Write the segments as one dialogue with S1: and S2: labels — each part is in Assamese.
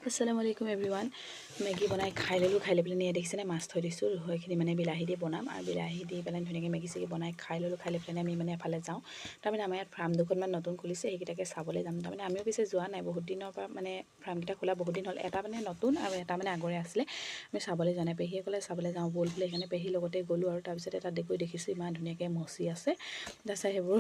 S1: আসসালামু আলাইকুম এভৰিৱান মেগী বনাই খাই ল'লোঁ খাই লৈ পেলাই দেখিছেনে মাছ থৈ দিছোঁ সেইখিনি মানে বিলাহী দি বনাম আৰু বিলাহী দি পেলাই ধুনীয়াকৈ মেগী চেগি বনাই খাই ল'লোঁ খাই লৈ পেলাই আমি মানে এফালে যাওঁ তাৰমানে আমাৰ ইয়াত ফাৰ্ম দুখনমান নতুন খুলিছে সেইকেইটাকে চাবলৈ যাম তাৰমানে আমিও পিছে যোৱা নাই বহুত দিনৰ পৰা মানে ফাৰ্মকেইটা খোলা বহুত দিন হ'ল এটা মানে নতুন আৰু এটা মানে আগৰে আছিলে আমি চাবলৈ যোৱা নাই পেহীয়ে ক'লে চাবলৈ যাওঁ ব'ল বোলে সেইকাৰণে পেহীৰ লগতে গ'লোঁ আৰু তাৰপিছতে তাত গৈ দেখিছোঁ ইমান ধুনীয়াকৈ মচি আছে তাৰপিছত সেইবোৰ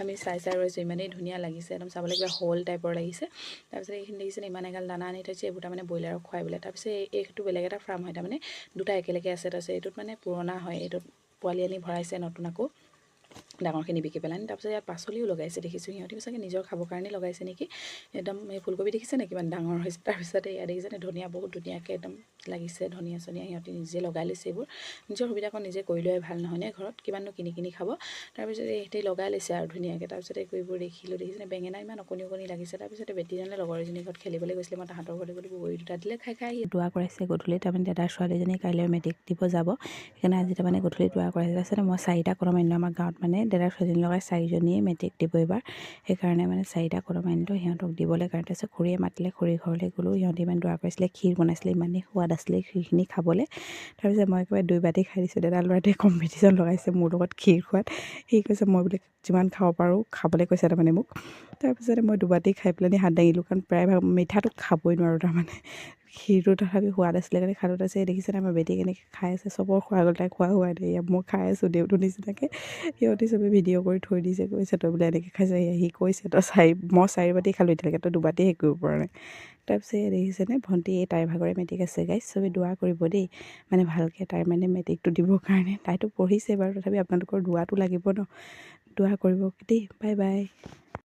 S1: আমি চাই ৰৈছোঁ ইমানেই ধুনীয়া লাগিছে একদম চাবলৈ কিবা হল টাইপৰ লাগিছে তাৰপিছত এইখিনি দেখিছেনে ইমান এগাল দানা আনি থৈছে এইবোৰ তাৰমানে ব্ৰইলাৰক খুৱাই বোলে তাৰপিছত এইটো বেলেগ এটা ফাৰ্ম হয় তাৰমানে দুটা একেলগে আছে তাৰপিছত এইটোত মানে পুৰণা হয় এইটোত পোৱালি আনি ভৰাইছে নতুন আকৌ ডাঙৰখিনি বিকি পেলাই তাৰপিছত ইয়াত পাচলিও লগাইছে দেখিছোঁ সিহঁতি চাগে নিজৰ খাবৰ কাৰণে লগাইছে নেকি একদম এই ফুলকবি দেখিছে নে কিমান ডাঙৰ হৈছে তাৰপিছতে ইয়াত দেখিছেনে ধনিয়া বহুত ধুনীয়াকৈ একদম লাগিছে ধনিয়া চনিয়া সিহঁতি নিজে লগাই লৈছে এইবোৰ নিজৰ সুবিধাকণ নিজে কৰি লোৱাই ভাল নহয়নে ঘৰত কিমাননো কিনি খাব তাৰপিছত সিহঁতি লগাই লৈছে আৰু ধুনীয়াকৈ তাৰপিছত এইবোৰ দেখিলোঁ দেখিছেনে বেঙেনা ইমান অকণি লাগিছে তাৰপিছতে বেটীজনীয়ে লগৰ এজনী ঘৰত খেলিবলৈ গৈছিলে মই তাহাঁতৰ ঘৰলৈ গ'লোঁ বগৰী দুটা দিলে খাই দোৱা কৰাইছে গধূলি তাৰমানে দাদাৰ ছোৱালীজনী কাইলৈ মেট্ৰিক দিব যাব সেইকাৰণে আজি তাৰমানে গধূলি দোৱা কৰাইছে তাৰপিছতে মই 4টা কলম আনিলোঁ আমাৰ গাঁৱত মানে দাদাৰ ছোৱালীজনী লগাই 4জনীয়ে মেট্ৰিক দিব এইবাৰ সেইকাৰণে মানে 4টা কলম আনিলোঁ সিহঁতক দিবলৈ কাৰণে তাৰপিছত খুৰীয়ে মাতিলে খুৰী ঘৰলৈ গ'লোঁ সিহঁতি ইমান দোৱা কৰিছিলে ক্ষীৰ বনাইছিলে ইমানেই সোৱাদ আছিলে ক্ষীৰখিনি খাবলৈ তাৰপিছত মই একেবাৰে 2 বাটি খাই দিছোঁ দাদাৰ ল'ৰাটোৱে কম্পিটিশ্যন লগাইছে মোৰ লগত ক্ষীৰ খোৱাত সি কৈছে মই বোলে যিমান খাব পাৰোঁ খাবলৈ কৈছে তাৰমানে মোক তাৰপিছতে মই 2 বাটি খাই পেলাই হাত দাঙিলোঁ কাৰণ প্ৰায়ভাগ মিঠাটো খাবই নোৱাৰোঁ তাৰমানে ক্ষীৰটো তথাপি সোৱাদ আছিলে কাৰণে খালোঁ তাৰপিছত দেখিছেনে আমাৰ বেটি কেনেকৈ খাই আছে চবৰ খোৱা গ'ল তাই খোৱা হোৱা নাই মই খাই আছোঁ দেউতো নিচিনাকৈ সিহঁতি চবে ভিডিঅ' কৰি থৈ দিছে কৈছে তই বোলে এনেকৈ খাইছে সি কৈছে মই 4 বাটি খালোঁ এতিয়ালৈকে তই 2 বাটি শেষ কৰিব পৰা নাই তাৰপিছত দেখিছেনে ভণ্টি এই তাইৰ ভাগৰে মেট্ৰিক আছে গাইজ চবেই দোৱা কৰিব দেই মানে ভালকৈ তাইৰ মানে মেট্ৰিকটো দিবৰ কাৰণে তাইতো পঢ়িছে বাৰু তথাপি আপোনালোকৰ দোৱাটো লাগিব ন দোৱা কৰিব দেই বাই বাই